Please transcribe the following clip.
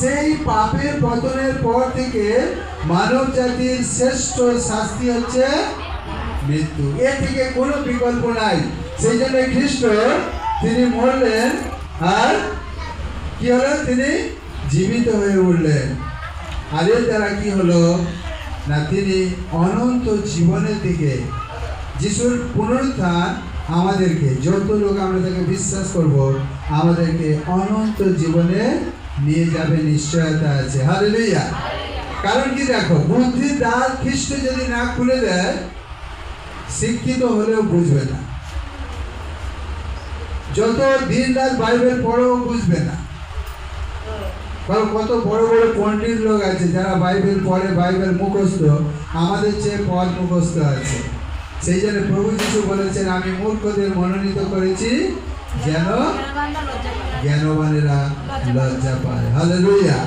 সেই পাপের পতনের পর থেকে মানব জাতির শ্রেষ্ঠ শাস্তি হচ্ছে মৃত্যু। এর থেকে কোনো বিকল্প নাই। সেই জন্য খ্রিস্ট তিনি মরলেন, আর কি হলো, তিনি জীবিত হয়ে উঠলেন। আর এর দ্বারা কি হলো না, তিনি অনন্ত জীবনের দিকে, যিশুর পুনরুত্থান আমাদেরকে, যত লোক আমরা তাকে বিশ্বাস করব, আমাদেরকে অনন্ত জীবনে নিয়ে যাবে, নিশ্চয়তা আছে। হালেলুয়া। কারণ কি, দেখো, বুদ্ধির দ্বার খ্রিস্ট যদি না খুলে দেয়, শিক্ষিত হলেও বুঝবে না। যত দিন রাত বাইবেল পড়েও বুঝবে না। কারণ কত বড় বড় পণ্ডিত লোক আছে যারা বাইবেল পড়ে, বাইবেল মুখস্থ, আমাদের চেয়ে পদ মুখস্থ আছে। সেই জন্য প্রভু যিশু বলেছেন, আমি মূর্খদের মনোনীত করেছি যেন জ্ঞানবানেরা লজ্জা পায়। হালেলুয়া।